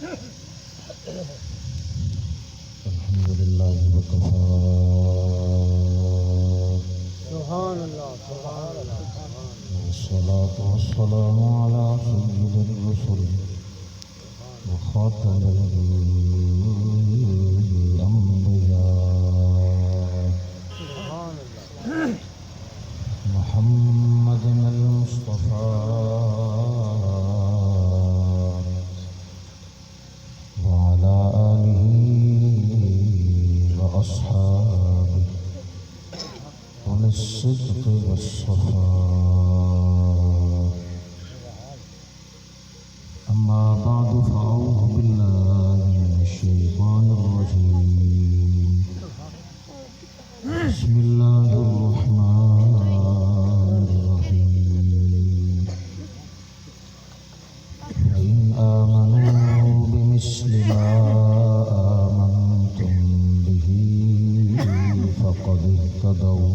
الحمد لله وكفى سبحان الله سبحان الله والصلاة والسلام على سيد الرسل وخاتم الأنبياء سبحان الله محمد المصطفى وعلى آله وأصحابه أولي الصدق والصفاء. أما بعد فأعوذ بالله من الشيطان الرجيم. بسم الله الرحمن الرحيم. فإن آمنوا بمثل ما آمنتم به فقد اهتدوا.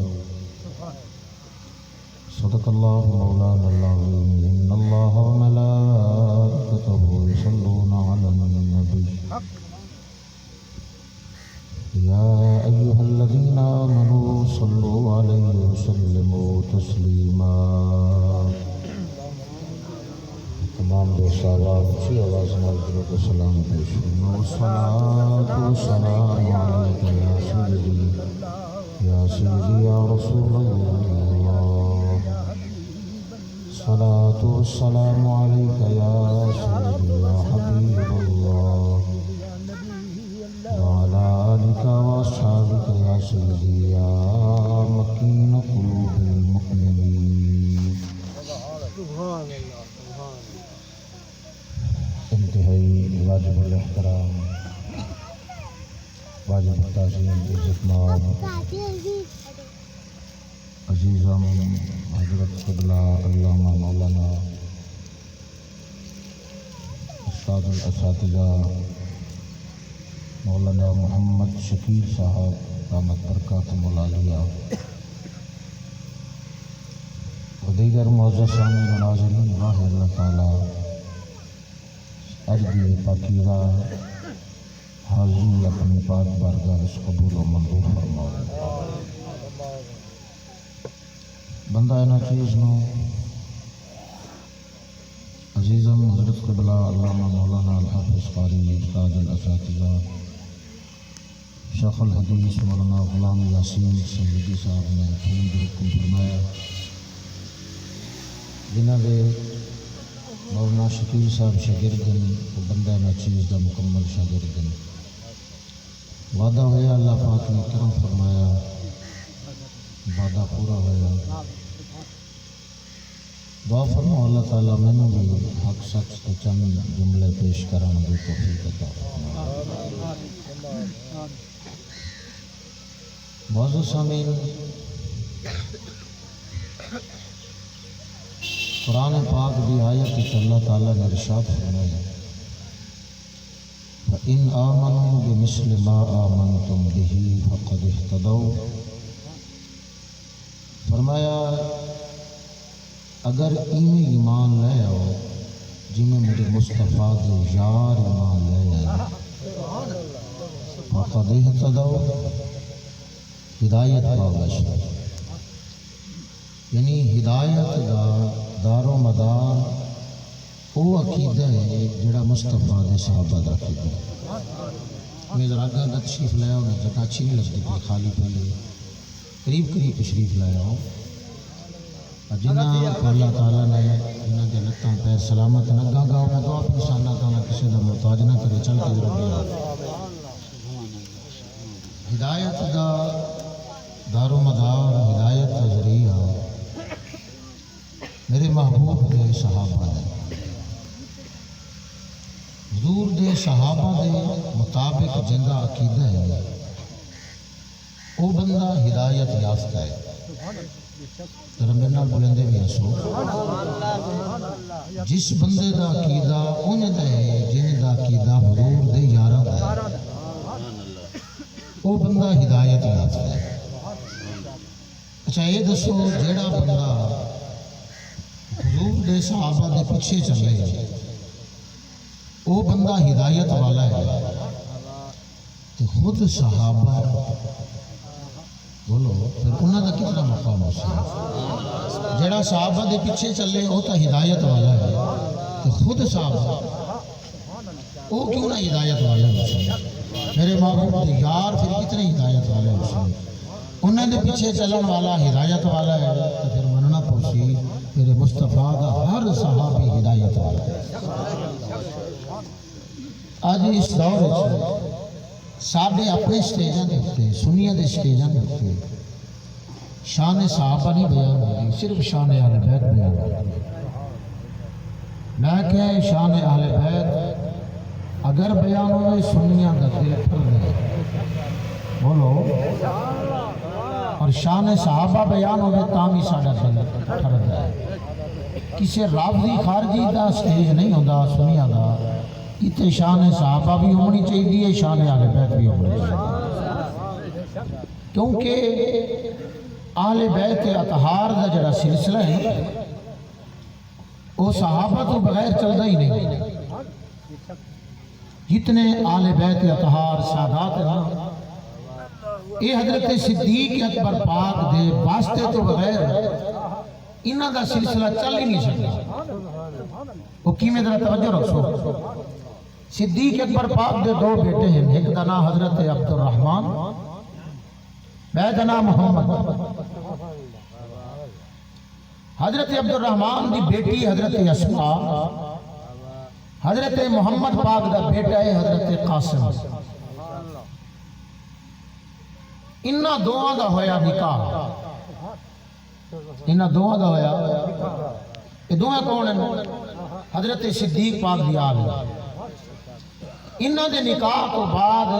صدق الله مولانا العظيم. إن الله وملائكته يصلون على النبي يا أيها الذين آمنوا صلوا عليه وسلموا تسليما. تمام دوستان اچھی آواز نال درود و سلام پیش کرنا. والصلاة والسلام علیک یا سیدی یا رسول اللہ. الصلاة والسلام علیک یا سیدی یا حبیب اللہ وعلى آلك وأصحابك يا سيدي يا مكين قلوب المؤمنين. سبحان الله سبحان انتہائی واجب الاحترام، واجب التعظیم، عزت مآب عزیزم حضرت قبلہ علامہ مولانا استاد الاساتذہ مولانا محمد شکیل صاحب دامت برکاتہم العالیہ و دیگر معزز سامعین و ناظرین، راہ اللہ تعالیٰ اج دی پاکیزہ حاضری اپنی پاک بارگاہ وچ قبول و منظور فرمائے. بندہ انہاں چیز نو عزیزم حضرت قبلہ علامہ مولانا الحافظ قاری استاد الاساتذہ شیخ الحدیث مولانا غلام یاسین سیدی صاحب نے فون حکم فرمایا، جنہ دے مولانا شکیل صاحب شاگرد ہیں، وہ بندہ نہ چیز دا مکمل شاگرد ہیں. وعدہ ہوا اللہ پاک نے کرم فرمایا، وعدہ پورا ہوا. دعا فرماؤ اللہ تعالیٰ میں نے بھی حق سچ تو چند جملے پیش کرنے دی توفیق عطا فرمائے. معزز سامعین، قرآن پاک دی آیت وچ اللہ تعالیٰ نے ارشاد فرمایا فَإِنْ آمَنُوا بِمِثْلِ مَا آمَنْتُمْ بِهِ فَقَدِ اهْتَدَوْا. فرمایا اگر ایمان لے آؤ جنہیں میرے مصطفیٰ دے یار ایمان لے آئے فَقَدِ اهْتَدَوْا، ہدایت پاوش. یعنی ہدایت دا دار و مدار وہ عقیدہ ہے جڑا مصطفیٰ دے صحابہ دا عقیدہ ہے. میں ذرا آگاہ دا تشریف لایا ہوں، جگہ اچھی نہیں لگتی پہ خالی پہلے قریب قریب تشریف لایا ہوں. جنہ کو اللہ تعالیٰ نے جنہ کے لتاں پیر سلامت نگا گاؤں میں دعا پھر اللہ تعالیٰ کسی دا محتاج نہ کرے. چل کے ضرور لیا ہدایت دا دار و مدار، ہدایت کا ذریعہ میرے محبوب دے صحابہ دے. حضور دے صحابہ دے مطابق جندہ عقیدہ ہے وہ بندہ ہدایت یافتہ ہے. ذرا میرے نال بولندے بھی ہسو. جس بندے دا عقیدہ انہیں دا ہے جن دا عقیدہ حضور دے یاراں دا ہے وہ بندہ ہدایت یافتہ ہے. اچھا یہ دسو جیڑا بندہ حضور دے صحابہ دے پیچھے چلے وہ بندہ ہدایت والا ہے تو خود صحابہ بولو پھر انہوں کا کتنا مقام ہو سکتا جڑا صحابہ دے پیچھے چلے وہ تو ہدایت والا ہے تو خود صحابہ وہ کیوں نہ ہدایت والے ہو سکتے میرے محبوب دے یار پھر کتنے ہدایت والے ہو سکتے انہوں نے پیچھے چلن والا ہدایت والا ہے تو پھر مننا پوسی میرے مصطفیٰ کا ہر صحابی ہدایت والا ہے آج اس دور ساڑھے اپنے سٹیجاں دیکھتے سنیہ دے سٹیجاں دیکھتے شان صحابہ نہیں بیان ہوئی صرف شان اہل بیت بیان ہوئی میں کہے شان اہل بیت اگر بیان ہوئے سنیہ دا دل پھر گئے بولو اور شان صحابہ بیان ہوئے تامی ساڑھا دل پھر گئے کسی رافضی خارجی دا سٹیج نہیں ہوتا سنیہ دا اتنے شان صحابہ بھی ہونی چاہیے شان اہل بیت بھی ہونی چاہیے کیونکہ اہل بیت اطہار دا جڑا سلسلہ ہے وہ صحابہ تو بغیر چلتا ہی نہیں جتنے اہل بیت اطہار سادات ہیں یہ حضرت صدیق اکبر پاک دے واسطے تو بغیر انہاں دا سلسلہ چل ہی نہیں سکتا وہ کیویں ذرا توجہ رکھو صدیق اکبر پاک دے دو بیٹے ہیں ایک دا نام حضرت عبد الرحمن بیت نام محمد حضرت عبد الرحمن دی بیٹی حضرت اسماء حضرت محمد پاک دا بیٹا ہے حضرت قاسم انہاں دوہاں دا ہویا نکاح انہاں دوہاں دا ہویا یہ دوہاں کون ہیں حضرت صدیق پاک دی آل انہاں دے نکاح کو بعد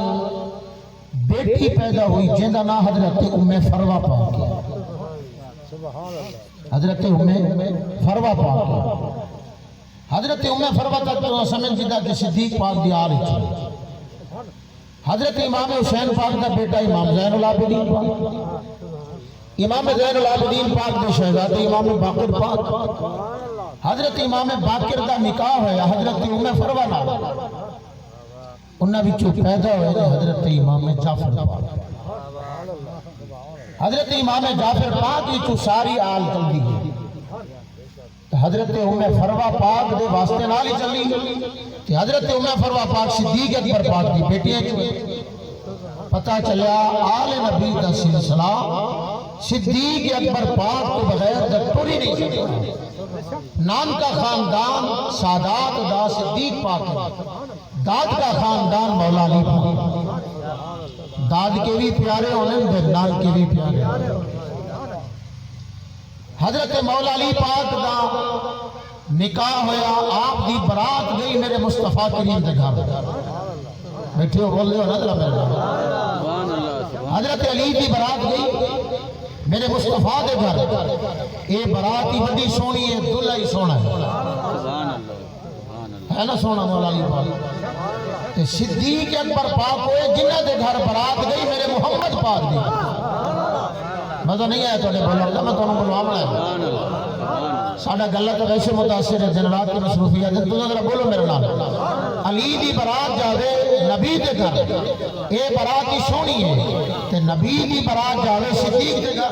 بیٹی پیدا ہوئی جندہ نا حضرت ام فروہ پاک حضرت ام فروہ پاک حضرت ام فروہ تک تو سمجھ جدہ کہ صدیق پاک دی آل حضرت امام حسین پاک دا بیٹا امام زین العابدین پاک امام زین العابدین پاک دے شہزادے امام باقر پاک حضرت امام باقر دا نکاح ہے حضرت ام فروہ نال انہاں وچوں پیدا ہوئے حضرت امام جعفر پاک حضرت امام جعفر پاک وچوں ساری آل چلدی گئی حضرت ام فروہ پاک دے واسطے نال ہی چلی کہ حضرت ام فروہ پاک صدیق اکبر پاک دی بیٹیاں چوں پتہ چلیا آل نبی دا سلسلہ صدیق اکبر پاک کو بغیر دا ٹوری نہیں سکتا نام کا خاندان سادات دا صدیق پاک داد کا خاندان مولا علی پاک داد کے بھی پیارے ہونے دے نال کے بھی پیارے حضرت مولا علی پاک دا نکاح ہویا آپ دی برات گئی میرے مصطفیٰ کریم دے گھر بیٹھے ہو بول لے ہو نظرہ میرے گھر حضرت علی دی برات گئی میرے مصطفیٰ دے گھر اے برات ہی بڑی سونی ہے دلہ ہی سونا ہے نا سونا مولا علی پاک صدیق اکبر پاک ہوئے جنہ دے گھر برات گئی میرے محمد پاک دی مزہ نہیں آیا تو نے بولا اللہ میں تو انہوں بلوام رہا ہے ساڑھا گلہ تو ویسے متاثر ہے جنرات کی مصروفیات ہے تو ذرا بولو میرے نام علی دی برات جاوے نبی دے گھر اے برات ہی سونی ہے کہ نبی دی برات جاوے صدیق دے گھر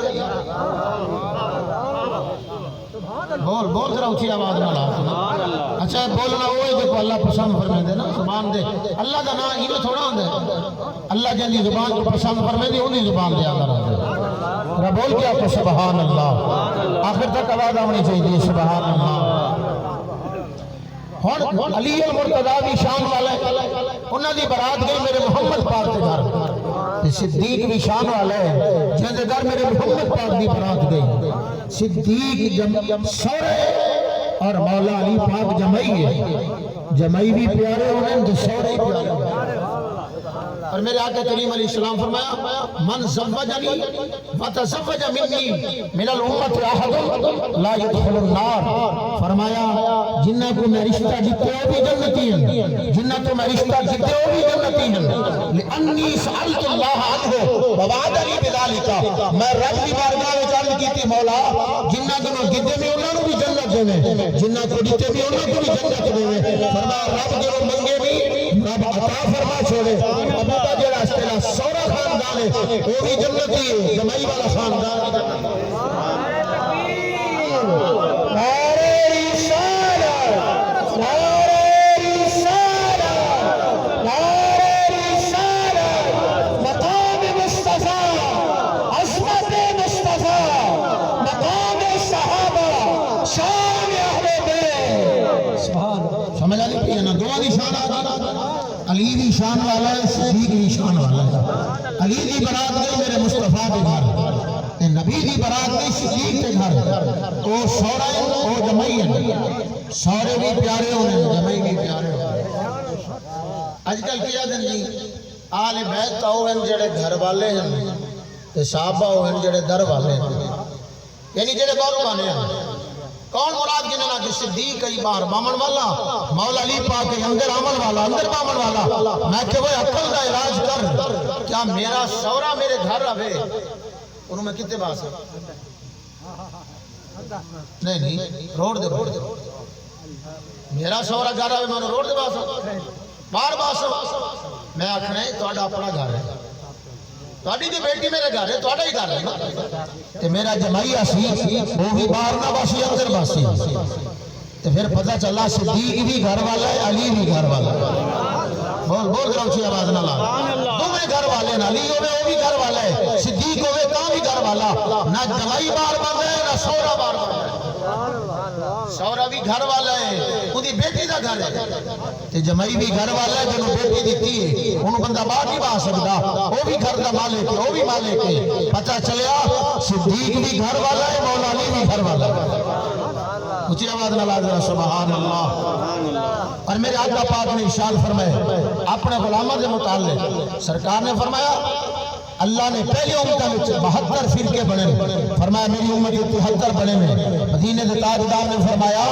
بول ذرا اچھی آواز نہ لاؤ اچھا بولنا ہوئے جو اللہ پسند فرمائے دے نا زبان دے اللہ دا نا ہی میں تھوڑا ہوں دے اللہ جن دی زبان کو پسند فرمائے دے انہی زبان دے آدھر آدھر ذرا بول کے آپ کو سبحان اللہ آخر تک آواز آنی چاہیے سبحان اللہ علی المرتضیٰ بھی شان والے انہوں دی برات گئی میرے محمد پاک دے گھر صدیق بھی شان والے جن دے گھر میرے محمد پاک دی برات گئی صدیق سورے اور مولا علی پاک جمعی ہے جمعی بھی پیارے ہونے تو سورے پیارے اور میرے آقا کریم علیہ السلام فرمایا من زوجنی وتزوج منی من الامت احد لا يدخل النار فرمایا جنہ کو میں رشتہ جتے ہو بھی جنتی ہیں جنہ کو میں رشتہ جتے ہو بھی جنتی ہیں لأنی سألت اللہ عنہ ووعدنی بذالک میں رب کی بارگاہ میں چاند کی تھی مولا جنہ کو میں گدے میں انہوں بھی جنت دیوے جنہ کو دیتے بھی انہوں کو بھی جنت دیوے فرمایا رب جو منگے بھی رب عطا فرما چھوڑے ابو کا جڑا استلا سورا خاندان ہے وہ بھی جنتی ہے جمائی والا خاندان سمجھ آ رہی ہے نا دونوں کی شان علی دی شان والا ہے صدیق دی شان والا ہے علی دی برات گئی میرے مصطفیٰ کے گھر تے نبی دی برات گئی صدیق کے گھر او سورا ہے او جمعی ہے سورے بھی پیارے ہونے جمعی بھی پیارے ہونے اج کل کیا دن جی آل بیت آؤ ہیں جڑے گھر والے ہیں تے صحابہ ہو ہیں جڑے در والے ہیں یعنی جڑے بارو بانے ہیں کون مراد کی نہ کہ صدیق کئی بار بامن والا مولا علی پاک کے اندر آمن والا اندر بامن والا میں کہ وہ عقل کا علاج کر کیا میرا شورا میرے گھر رہے انہوں میں کتنے باس ہے نہیں روڈ دے میرا شورا گھر رہے میں روڈ دے باس بار باس میں آکھنا ہے تو اپنا گھر ہے تواڈی دی بیٹی میرے گھر ہے تواڈا ہی گھر ہے نا تے میرا جمائی اسی وہ بھی باہر نہ باسی اندر باسی تے پھر پتہ چلا صدیق بھی گھر والا ہے علی بھی گھر والا ہے بول ذرا اونچی آواز نہ لا دونوں گھر والے ہیں علی ہوے وہ بھی گھر والا ہے صدیق ہوے تاں بھی گھر والا نہ جمائی بار بن ہے نہ سورا بار بن ہے سورا بھی گھر والا ہے اودی بیٹی دا گھر ہے تے جمائی بھی گھر والا ہے جنوں بیٹی دتی ہے اونوں بندہ باہر نہیں باہ سکدا وہ بھی گھر دا مالک ہے وہ بھی مالک ہے پتہ چلیا صدیق بھی گھر والا ہے مولا علی بھی گھر والا ہے اونچی آواز نہ لا ذرا سبحان اللہ اور میرے آقا پاک نے ارشاد فرمایا اپنے غلاموں کے متعلق سرکار نے فرمایا اللہ نے پہلی امتوں میں 72 فرقے بنے فرمایا میری امت 73 بنے میں مدینے کے تاجدار نے فرمایا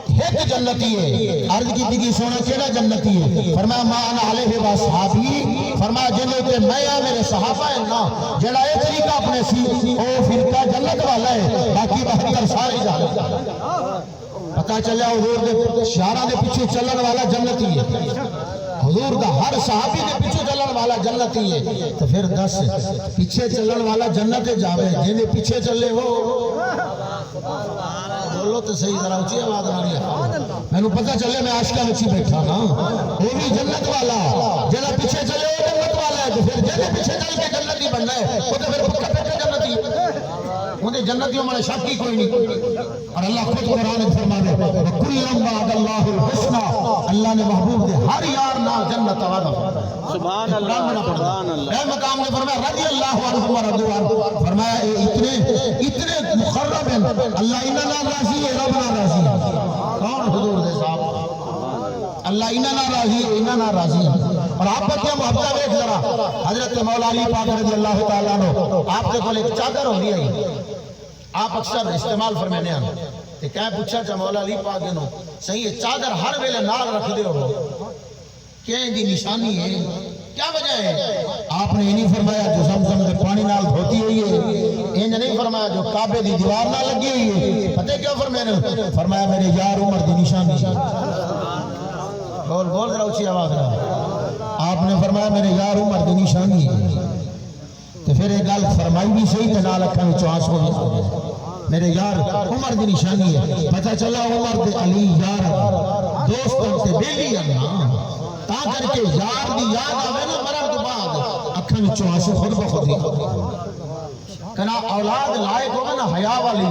ایک جنتی ہے عرض کی دیگی سونا کیڑا جنتی ہے فرمایا ما انا علیہ و صحابی فرمایا جنہوں کہ میں یا میرے صحابہ ہیں نا جڑا ایک طریقہ اپنے سی او فرقہ جنت والا ہے باقی 72 سارے جہنم پتہ چلیا حضور دے شعراں دے پیچھے چلن والا جنتی ہے حضور دا ہر صحابی دے پیچھے چلن والا جنتی ہے تو پھر دس پیچھے چلن والا جنت جاوے جن دے پیچھے چلے ہو بولو تو صحیح ذرا اونچی آواز آ رہی ہے میں نے پتہ چلے میں عاشقاں وچ بیٹھا نا وہ بھی جنت والا جڑا پیچھے چلے وہ جنت والا ہے تو پھر جن دے پیچھے چل کے جنتی بننا ہے وہ تو پھر پکا پکا جنتی انہیں جنتیوں میں شک ہی کوئی نہیں اور اللہ خود قرآن میں فرما دے وَكُلًّا وَعَدَ اللَّهُ الْحُسْنَى اللہ نے محبوب دے ہر یار نال جنت وعدہ سبحان اللہ سبحان اللہ اے مقام نے فرمایا رضی اللہ عنہم ورضوا عنہ فرمایا اتنے مقرب ہیں اللہ اننا راضی ہے رب نہ راضی ہے کون حضور دے صاحب اللہ اننا راضی ہے اننا راضی ہے اور آپ کا کیا محبت ہے ذرا حضرت مولا علی پاک رضی اللہ تعالیٰ عنہ آپ کے کول ایک چادر ہوندی ہے آپ اکثر استعمال فرمانے ہیں کہ کیا پوچھا چا مولا علی پاک نو صحیح ہے چادر ہر ویلے نال رکھ دے ہو کیا دی نشانی ہے کیا وجہ ہے آپ نے یہ نہیں فرمایا جو زمزم دے پانی نال دھوتی ہوئی ہے یہ نہیں فرمایا جو کعبے دی دیوار نہ لگی ہوئی ہے پتہ کیا فرمایا میرے یار عمر دی نشانی بول ذرا اونچی آواز نہ آپ نے فرمایا میرے یار عمر دی نشانی ہے تو پھر ایک گل فرمائی بھی صحیح تے نال اکھاں وچوں آنسو نہیں آ گئے میرے یار عمر دی نشانی ہے پتہ چلا عمر دے علی یار دوستوں تے بیلی ہیں تا کر کے یار دی یاد آوے نا مرن تو بعد اکھاں وچوں آنسو خود بخود ہی کنا اولاد لائق ہوگا نا حیا والی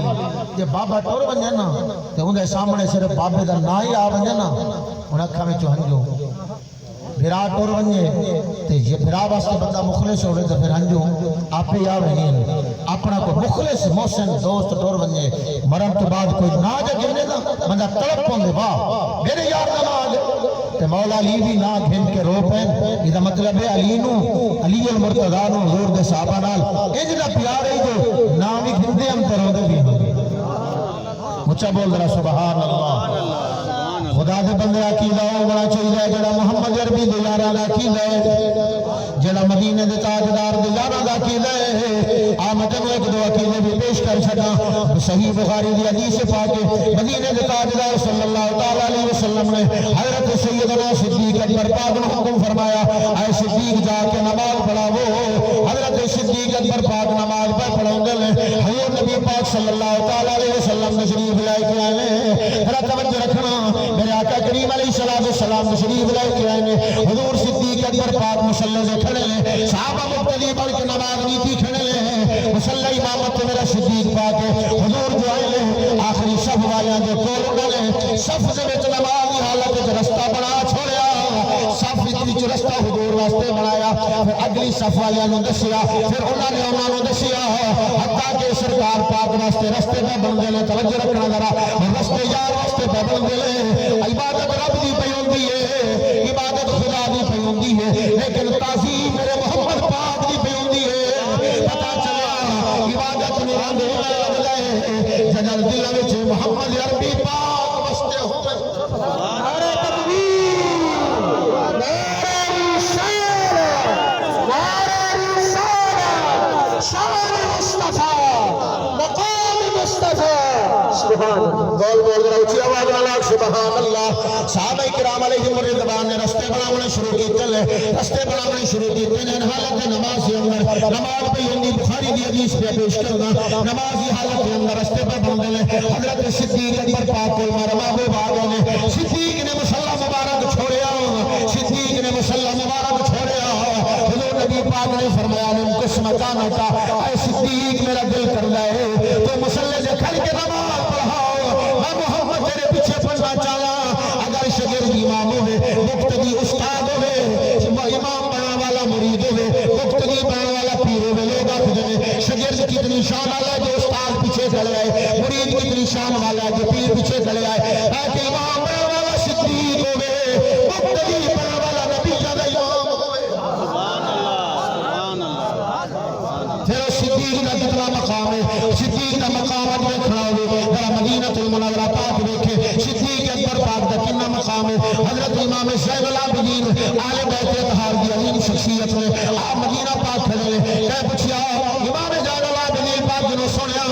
جے بابا ٹور ونجے نا تے اون دے سامنے صرف بابے دا نا ہی آ ونجے نا ان اکھاں وچوں ہنجو بھرا ٹور ونجے تے یہ بھرا واسطے بندہ مخلص ہوئے تو پھر ہنجو آپ ہی آوے نہیں اپنا کو مخلص محسن دوست ٹور ونجے مرن تو بعد کوئی نا جا گھنے نا بندہ تڑپ پوندے واہ میرے یار دا نا آجے تے مولا علی بھی نا گھن کے رو پین یہ مطلب ہے علی نو علی المرتضیٰ نو حضور دے صحابہ نال اجنا پیار ہے جو نا بھی گھن دے ہم تے رو دے بھی مچھا بول رہا سبحان اللہ خدا دے بندے عقیدہ ہونا چاہیے جڑا محمد عربی دے یارہ عقیدہ ہے جڑا مدینے دے تاجدار دے یاراں دا عقیدہ ہے آ میں تینوں ایک دو عقیدے بھی پیش کر چھڈاں صحیح بخاری دی حدیث پاک مدینے دے تاجدار صلی اللہ تعالی علیہ وسلم نے حضرت سیدنا صدیق اکبر پاک نے حکم فرمایا اے صدیق جا کے نماز پڑھاو حضرت صدیق اکبر پاک نماز پڑھاوندے نے حضور نبی پاک صلی اللہ تعالی علیہ وسلم تشریف لے کے آئے نے ذرا توجہ رکھنا میرے آقا کریم علیہ السلام تشریف لے کے آئے نے حضور صدیق اکبر پاک مصلی سے کھڑے لے صحابہ مقتدی بڑھ کے نماز نیتی کھڑے لے مصلی امامت میرا صدیق پاک حضور جو آئے لے آخری صف والیاں دے کول اڑے صف دے وچ نماز دی حالت وچ رستہ بنا چھوڑیا صف وچ رستہ حضور واسطے بنایا پھر اگلی صف والیاں نوں دسیا پھر انہاں نے انہاں نوں دسیا حتیٰ کہ سرکار پاک واسطے رستے پہ بندے نے توجہ رکھنا ذرا رستے یار واسطے پہ بندے نے عبادت رب دی پئی ہوندی ہے عبادت خدا دی پئی ہوندی ہے لیکن تعظیم میرے محمد پاک دی پئی ہوندی ہے پتہ چلا عبادت نوں رنگ لگ گئے جنل دل وچ محمد عربی پاک واسطے ہوے نعرہ تکبیر نعرہ رسالت نعرہ رسالت شان مصطفیٰ مقام مصطفیٰ سبحان بول بول ذرا اونچی آواز والا سبحان اللہ صحابہ کرام علیہم رضوان نے رستے بنانے شروع کیتے لے رستے بنانے شروع کیتے نے حالت نماز کے اندر نماز پہ ہوندی بخاری دی حدیث پہ پیش کرنا نماز کی حالت کے اندر رستے پہ بندے نے حضرت صدیق اکبر پاک کو مروا وہ باغوں نے صدیق نے مصلی مبارک چھوڑیا صدیق نے مصلی مبارک چھوڑیا حضور نبی پاک نے فرمایا نے قسم کانا کا اے صدیق میرا دل کر ہے تو مصلی سے کھڑ کے نماز پڑھاؤ میں محمد تیرے پیچھے پڑھنا چاہا اگر شگرد امام ہوئے مقتدی استاد ہوئے امام بنا والا مرید ہوئے مقتدی بنا والا پیر ہوئے لوگ آخر شگرد کتنی شان والا جو استاد پیچھے چلے آئے مرید کتنی شان والا جو پیر پیچھے چلے آئے لیکن امام بنا والا صدیق ہوئے مقتدی بنا والا نبی کا امام ہوئے پھر صدیق کا کتنا مقام ہے صدیق کا مقام اجمے کھڑا ہوئے ذرا مدینہ المنورہ پاک دیکھے صدیق اکبر پاک کا کتنا مقام ہے حضرت امام زین العابدین آل بیت اطہار دی عظیم شخصیت نے آپ مدینہ پاک کھڑے لے کہہ پوچھیا امام زین العابدین پاک جنہوں سنیا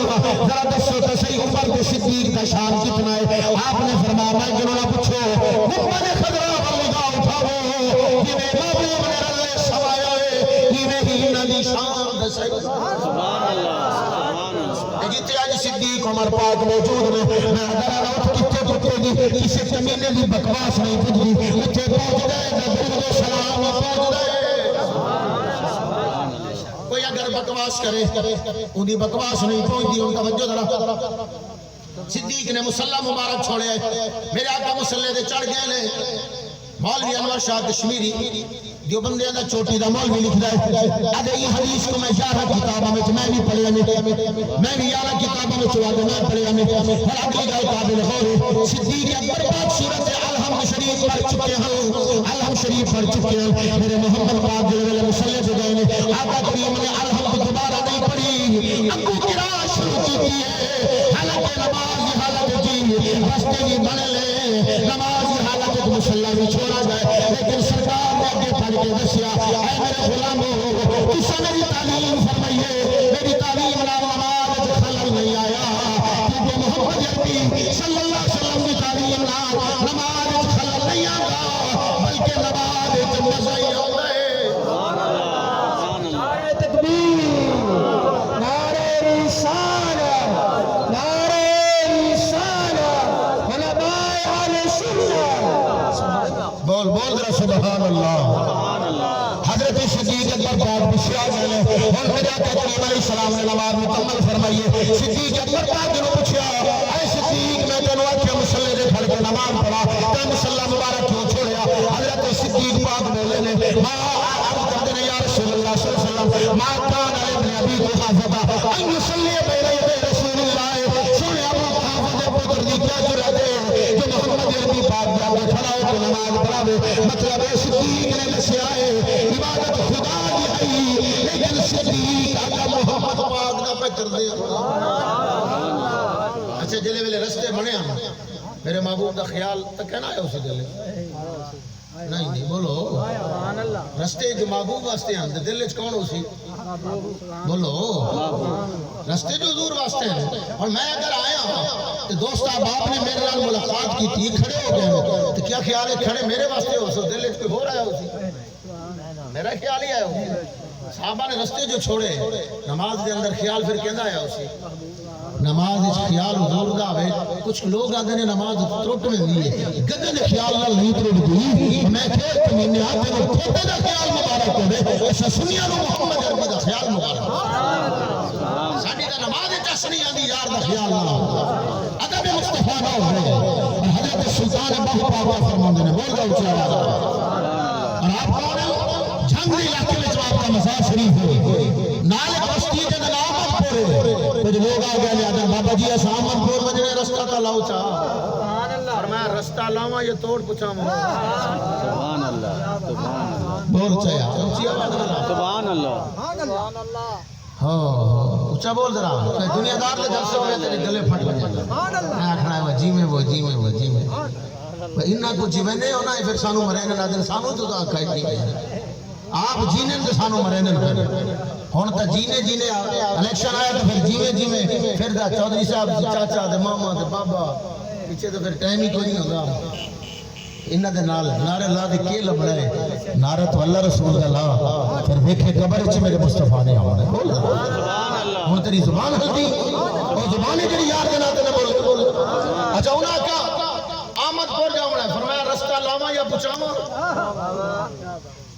ذرا دسو تو صحیح عمر کے صدیق کا شان کتنا ہے آپ نے فرمایا میں جنہوں نہ پوچھو محمد خضرہ پر نگاہ اٹھاؤ جنہیں محبوب نے رلے سمایا ہے ہی نبی شان دسے سبحان اللہ جیتے آج صدیق عمر پاک موجود نے میں اگر اٹھ کتے کتے دی کسی کمینے دی بکواس نہیں پوچھتی اتھے پہنچ گئے درود و سلام پہنچ گئے کوئی اگر بکواس کرے انہی بکواس نہیں پہنچتی ان کا وجہ ذرا صدیق نے مصلی مبارک چھوڑے میرے آقا مصلی دے چڑھ گئے نے مولوی انور شاہ کشمیری جو بندے دا چوٹی دا مولوی لکھدا ہے ادھے یہ حدیث کو میں 11 کتابوں میں بھی پڑھیا میں بھی 11 کتابوں میں چوا دے میں پڑھیا میں ہر اگلی گل قابل ہو صدیق اکبر پاک سورۃ الحمد شریف پڑھ چکے ہیں الحمد شریف پڑھ چکے ہیں میرے محمد پاک جو ویلے مصلی سے گئے نے آقا کریم نے الحمد دوبارہ نہیں پڑھی ابو قرات شروع کی ہے حالت نماز کی حالت جی رستے بھی بن لے نماز کی حالت مصلی بھی چھوڑا جائے لیکن سرکار نے آگے پڑھ کے دسیا اے میرے غلاموں کسا میری تعلیم فرمائیے میری تعلیم نماز خلل نہیں آیا کیونکہ محمد عربی صلی اللہ علیہ وسلم کی تعلیم نماز خلل نہیں آتا بلکہ نماز مزہ ہی ہوتا ہے نعرہ تکبیر نعرہ رسالت نعرہ رسالت علماء اہل سنت بول بول ذرا سبحان اللہ حضرت صدیق اکبر پاک پوچھا گئے اور میرے آقا کریم علیہ السلام نے نماز مکمل فرمائیے صدیق اکبر پاک جنہوں پوچھا اے صدیق میں تینوں آکھیا مصلی دے کھڑ کے نماز پڑھا تے مصلی مبارک کیوں چھوڑیا حضرت صدیق پاک بولے نے ما عرض کرتے ہیں یا رسول اللہ صلی اللہ علیہ وسلم ما کان ابن ابی قحافہ ان یصلی بین یدی رسول اللہ سنے ابو قحافہ دے پتر دی کیا جرأت ہے جو محمد عربی پاک دے آگے کھڑا ہو کے نماز پڑھاوے مطلب ہے صدیق نے دسیا ہے عبادت خدا دی ہے لیکن صدیق آقا محمد پاک دا پہ کر دے اچھا جلے ویلے رستے بنے ہم میرے محبوب دا خیال تک کہنا ہے اسے جلے نہیں نہیں بولو سبحان اللہ رستے جو محبوب واسطے ہیں دل وچ کون ہو سی بولو رستے جو حضور واسطے ہیں اور میں اگر آیا ہوں تو دوست احباب نے میرے نال ملاقات کی تھی کھڑے ہو گئے تو کیا خیال ہے کھڑے میرے واسطے ہو سو دل وچ کوئی ہو رہا ہے اسی میرا خیال ہی آیا ہو صحابہ نے رستے جو چھوڑے نماز دے اندر خیال پھر کہندا آیا اسی نماز اس خیال حضور دا ہوئے کچھ لوگ آدھے نے نماز ترٹ میں دیئے گدے نے خیال نال نہیں ترٹ دی میں کھیت کمینے آتے نے تھوٹے دا خیال مبارک ہوئے ایسا سنیا نو محمد عربی دا خیال مبارک ساڑھی دا نماز چسنی آدھی یار دا خیال نہ ادب مصطفیٰ نہ ہوئے اور حضرت سلطان بہو پاپا فرماندے نے بول گا اچھا اور آپ کون ہیں جنگ علاقے میں جو آپ کا مزار شریف ہے نالے بستی کے نام پورے کچھ لوگ آ گئے لیا بابا جی اسامن پور مجھنے رستہ تا لاؤ چاہ اور میں رستہ لاؤں یہ توڑ پچھا مہو سبحان اللہ سبحان اللہ بول چاہیا اچھی آواز اللہ سبحان اللہ سبحان اللہ ہاں اچھا بول ذرا دنیا دار لے جلسے ہوئے تیرے گلے پھٹ بجے میں آکھنا ہے وہ جی میں وہ جی میں وہ جی میں انہا کو جیونے ہونا ہے پھر سانو مرینن آدھن سانو تو تو آکھا ہے جی آپ جینن تو سانو مرینن ہون تا جینے جینے الیکشن آیا تو پھر جیوے جیوے پھر دا چودھری صاحب چاچا دے ماما دے بابا پیچھے تو پھر ٹائم ہی کوئی نہیں ہوگا انہا دے نال نعرے اللہ دے کے لب رہے نعرہ تو اللہ رسول اللہ پھر دیکھے قبر چھ میرے مصطفیٰ نے آمانے بول ہون تیری زبان ہلدی اور زبانی جڑی یار دے ناتے نے بول اچھا انہا کہا آمد پور جاؤں ہے فرمایا رستہ لاما یا پچاما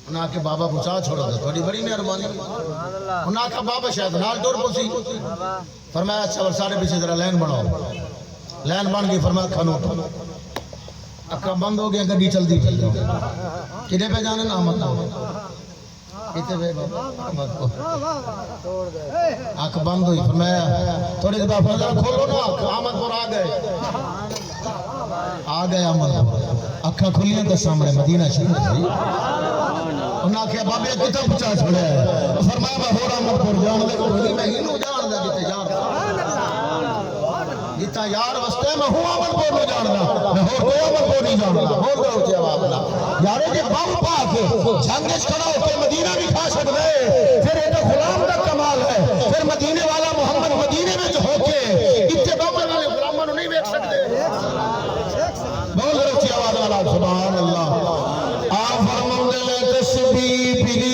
انہا کہ بابا پچا چھوڑا تھا تھوڑی بڑی مہربانی انہا کہ بابا شاید نال ٹور پوسی فرمایا اچھا ورسارے پیچھے ذرا لین بناؤ لین بن گئی فرمایا کھانو اکھا بند ہو گیا گڈی چل دی کدھے پہ جانے نا آمد کتے پہ آمد کو اکھ بند ہوئی فرمایا تھوڑی دبا فرمایا کھولو نا اکھ آمد پر آ گئے آمد پر اکھا کھلیاں تو سامنے مدینہ شریف ہے انہاں کہا بابے کتاب پچا چھوڑے ہے فرمایا میں ہو رہا مر پر جان لے کوئی میں ہی نو جان دا جتے یار جتا یار وستے میں ہوں عمل کو نہیں جاننا میں ہو کوئی عمل کو نہیں جاننا بول رہا ہوں جواب اللہ یارے جی بم پاک جنگش کھڑا ہو کے مدینہ بھی کھا سکتے پھر ایک غلام کا کمال ہے پھر مدینے والا محمد مدینے میں جو ہو کے اتنے بم والے غلاموں نہیں بیٹھ سکتے بول رہا ہوں جواب اللہ سبحان اللہ آپ فرمان دے تسبیح پلی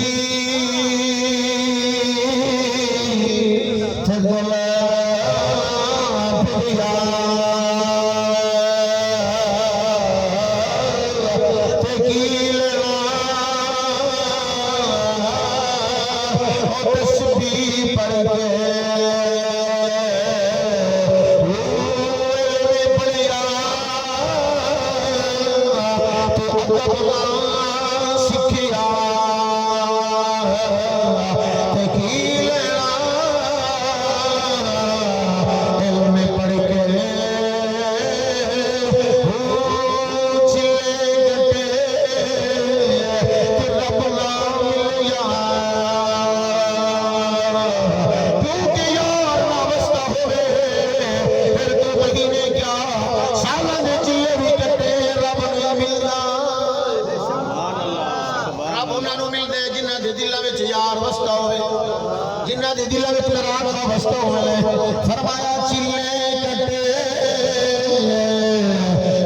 فرمایا چلے کٹے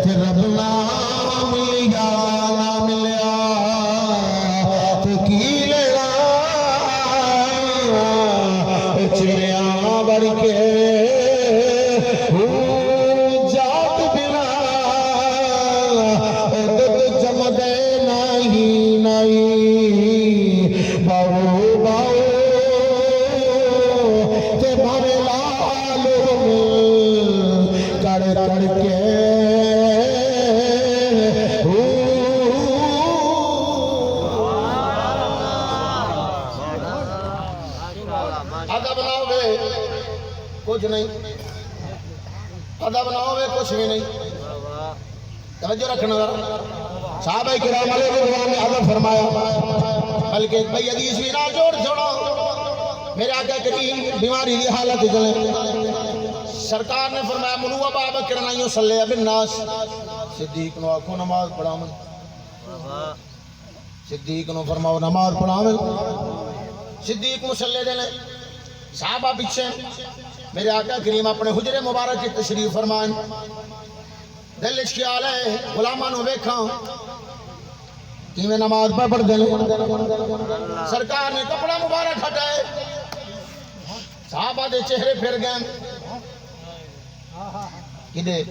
کہ رب نہ ملیا نہ ملیا تو کی لینا چلیاں بڑھ کے جات بنا عدد جمدے نہیں نہیں باؤ باؤ کچھ نہیں ادا بناؤ گے کچھ بھی نہیں توجہ رکھنا صحابہ کرام علیہ رضوان نے عدل فرمایا بلکہ بھئی حدیث بھی نہ جوڑ چھوڑا میرے آقا کریم بیماری دی حالت چلے سرکار نے فرمایا منو ابا بکر نہیں صلی بالناس صدیق نو آنکھوں نماز پڑھا من صدیق نو فرماؤ نماز پڑھاوے صدیق مسلے دے لے صحابہ پیچھے میرے آقا کریم اپنے حجرے مبارک کی تشریف فرمائیں دل اچھ خیال ہے غلامہ نو ویکھاں کہ میں نماز پڑھ دے لے سرکار نے کپڑا مبارک ہٹائے صحابہ دے چہرے پھر گئے کدے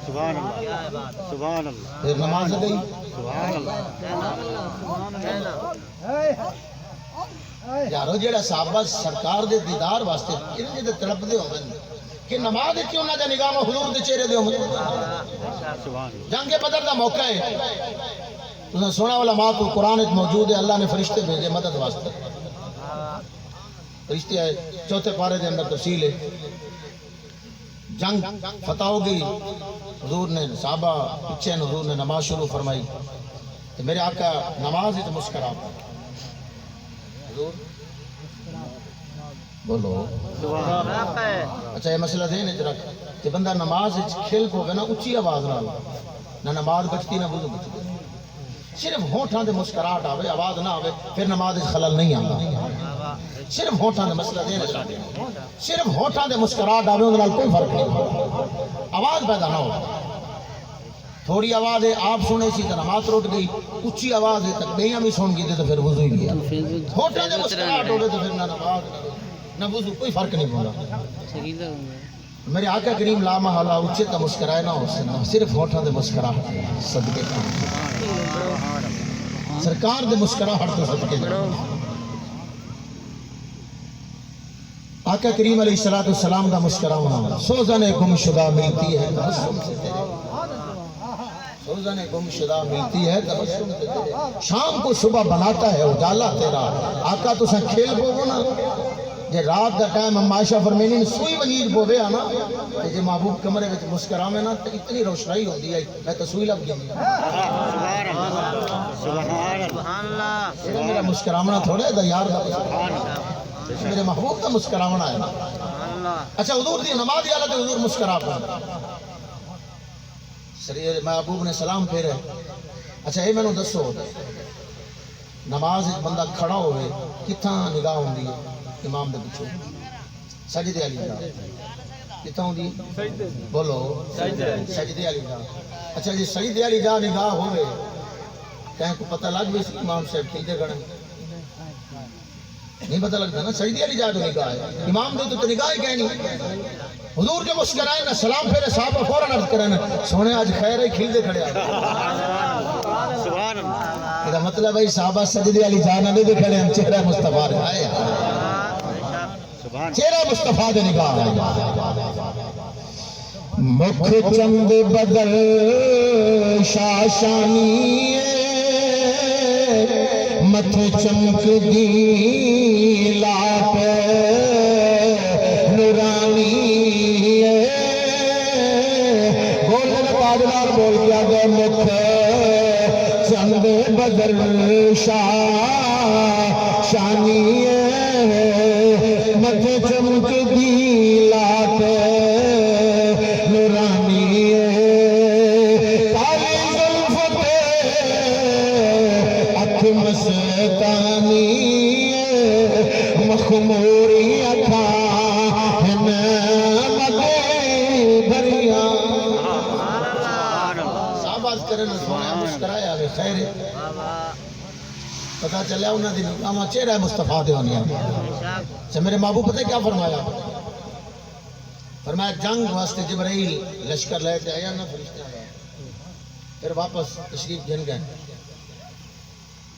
سبحان اللہ سبحان اللہ پھر نماز گئی سبحان اللہ یارو جیڑا صحابہ سرکار دے دیدار واسطے انہیں جدے تڑپ دے ہوئے کہ نماز کیوں نہ جا نگاہ میں حضور دے چہرے دے ہوئے جنگ بدر دا موقع ہے تُسا سونا علماء کو قرآن ایک موجود ہے اللہ نے فرشتے بھیجے مدد واسطے فرشتے آئے چوتھے پارے دے اندر تفصیل ہے جنگ فتح ہو گئی حضور نے صحابہ پیچھے حضور نے نماز شروع فرمائی کہ میرے آقا نماز ہی تو مسکرا حضور بولو اچھا یہ مسئلہ دین ہے رکھ کہ بندہ نماز کھیل کو گنا اچھی آواز نہ نماز بچتی نہ وضو بچتی صرف ہونٹاں دے مسکراہٹ آوے آواز نہ آوے پھر نماز خلل نہیں آتا صرف ہونٹاں دے مسئلہ دین ہے صرف ہونٹاں دے مسکراہٹ آوے ان کوئی فرق نہیں آواز پیدا نہ ہو تھوڑی آواز ہے آپ سنے سی تو نماز روٹ گئی اچھی آواز ہے تک نہیں ہمیں سن گئی تو پھر وضو ہی گیا ہونٹاں دے مسکراہٹ ہوگے تو پھر نہ نماز نہ وضو کوئی فرق نہیں بولا میرے آقا کریم لا محالہ اچھے تا مسکرائے نہ ہو سنا صرف ہونٹاں دے مسکراہٹ صدقے سرکار دے مسکراہٹ تو صدقے آقا کریم علیہ السلام دا مسکراہنا سوزن گم شدہ ملتی ہے تبسم سے تیرے سوزن گم شدہ ملتی ہے تبسم سے تیرے شام کو صبح بناتا ہے اجالا تیرا آقا تو سن کھیل کو نا جے رات دا ٹائم ہم عائشہ فرمینی نے سوئی ونیر بوے آنا جے محبوب کمرے وچ مسکراوے نا تو اتنی روشنائی ہوندی ہے میں تو سوئی لگ گئی سبحان اللہ یہ میرا مسکراونا تھوڑا ہے دا یار دا میرے محبوب دا مسکراونا ہے اچھا حضور دی نماز یالا تے حضور مسکراونا محبوب نے سلام پھیرے اچھا یہ میں نے دسو نماز ایک بندہ کھڑا ہوئے کتھاں نگاہ ہوندی ہے امام دے پچھو سجدے علی جا کتنا ہوں دی بولو سجدے علی جا اچھا جی سجدے علی جا نگاہ ہوئے کہیں کو پتہ لگ بھی امام صاحب کھلتے گڑھیں نہیں پتہ لگتا نا سجدے علی جا جو نگاہ ہے امام دے تو نگاہ ہی کہیں نہیں حضور جو مسکرائے نا سلام پھیرے صحابہ فوراں عرض کریں سونے آج خیر ہے کھلتے کھڑے آگے سبحان اللہ یہ مطلب ہے صحابہ سجدے علی جا نہ دے کھڑے ہم چہرہ مصطفیٰ رہے آئے چہرہ مصطفیٰ دے نگاہ مکھ چند بدل شاشانی متھ چمک دی لاپ نورانی گولڈن بادلار بول کیا گئے مکھ چند بدل شاشانی متھ چمک دی لاپ نورانی کالی زلف پہ اکھ مستانی مخموری اکھاں مدے دریا صحابات کرنے سونا مسکرایا گئے خیر پتہ چلیا انہوں نے نگاہ چہرہ مصطفیٰ دے ہونے اچھا میرے محبوب پتہ کیا فرمایا فرمایا جنگ واسطے جبرائیل لشکر لے کے آیا نا فرشتے آیا پھر واپس تشریف گھن گئے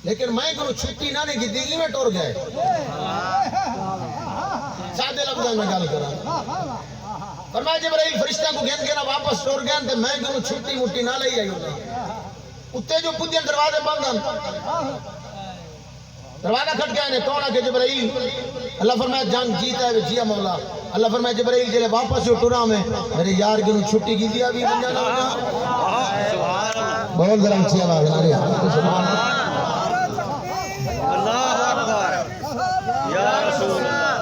لیکن میں کو چھٹی نہ نہیں کی دلی میں ٹور گئے سادے لفظ میں گل کرا فرمایا جبرائیل فرشتہ کو گھن کے نا واپس ٹور گئے تو میں کو چھٹی مٹی نہ لئی آئی اتنے جو پودے دروازے بند دروازہ کھٹ گیا نے کون آکے جبرائیل اللہ فرمایا جنگ جیتا ہے جیا مولا اللہ فرمایا جبرائیل جلے واپس جو ٹورا میں میرے یار گنو چھٹی کی دیا بھی بن جانا بہت ذرا اچھی آواز آ رہی ہے سبحان اللہ اکبر یا رسول اللہ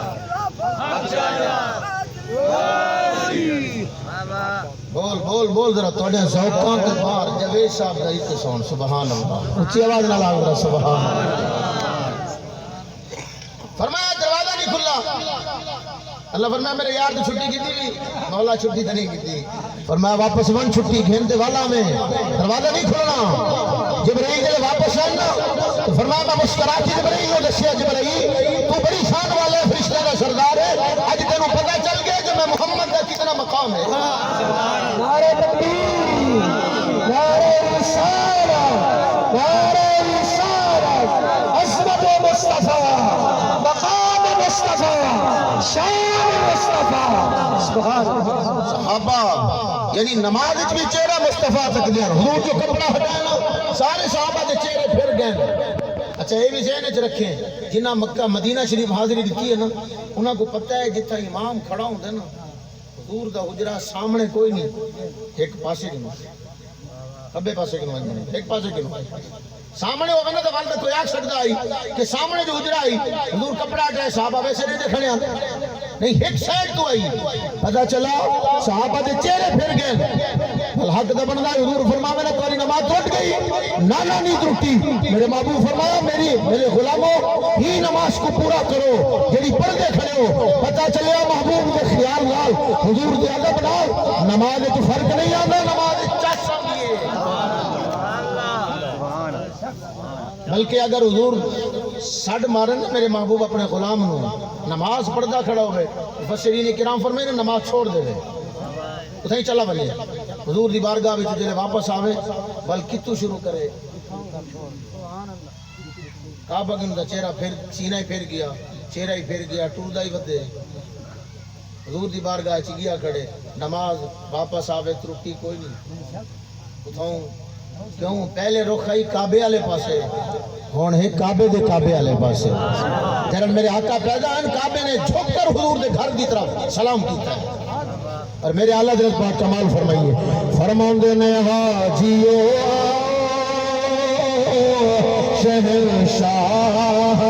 بول بول بول ذرا توڑے ذوقاں کے بار جوید صاحب کا ایک سون سبحان اللہ اچھی آواز نہ لاؤ ذرا سبحان اللہ فرمایا دروازہ نہیں کھلا اللہ فرمایا میرے یار تو چھٹی کی تھی مولا چھٹی تو نہیں کی تھی فرمایا واپس ون چھٹی گھنتے والا میں دروازہ نہیں کھلنا جبرائیل جب واپس آنا تو فرمایا میں مسکراتی جبرائیل ہو دسیا جبرائیل تو بڑی شان والے فرشتے کا سردار ہے آج تینوں پتہ چل گیا کہ میں محمد کا کتنا مقام ہے نعرہ تکبیر نعرہ رسالت نعرہ رسالت عظمت مصطفیٰ مقام مصطفیٰ شان مصطفیٰ سبحان صحابہ یعنی نماز بھی چہرہ مصطفیٰ تک دیا حضور جو کپڑا ہٹانا سارے صحابہ کے چہرے پھر گئے اچھا یہ بھی ذہن چ رکھیں جنہ مکہ مدینہ شریف حاضری دیتی ہے نا انہاں کو پتہ ہے جتھا امام کھڑا ہوندے نا حضور دا حجرہ سامنے کوئی نہیں ایک پاسے کنو کبے پاسے کنو ایک پاسے کنو سامنے ہوگا نا تو والدہ کوئی آگ سکتا آئی کہ سامنے جو حجرہ آئی حضور کپڑا ہٹائے صحابہ ویسے نہیں دیکھنے آتے نہیں ایک سائڈ تو آئی پتہ چلا صحابہ دے چہرے پھر گئے الحق دا بندہ حضور فرما میں نے تمہاری نماز ٹوٹ گئی نانا نہیں ٹوٹی میرے محبوب فرمایا میرے غلاموں ہی نماز کو پورا کرو جڑی پردے کھڑے ہو پتہ چلیا محبوب کے خیال نال حضور دے ادب نال نماز تو فرق نہیں آتا نماز چس سمجھیے بلکہ اگر حضور سڈ مارن نا میرے محبوب اپنے غلام نو نماز پڑھدا کھڑا ہوئے مفسرین کرام فرمائے نا نماز چھوڑ دے اتھے ہی چلا بنے حضور دی بارگاہ وچ جلے واپس آوے بل کتوں شروع کرے کعبہ گن دا چہرہ پھر سینہ ہی پھر گیا چہرہ ہی پھر گیا ٹردا ہی ودے حضور دی بارگاہ چ گیا کھڑے نماز واپس آوے ترٹی کوئی نہیں اتھوں کیوں پہلے رخ آئی کعبے والے پاسے ہون ہے کعبے دے کعبے والے پاسے جرن میرے آقا پیدا ہیں کعبے نے جھک کر حضور دے گھر دی طرف سلام کیتا ہے اور میرے اعلیٰ حضرت پاک کمال فرمائیے فرمان دے نے حاجیو شہنشاہ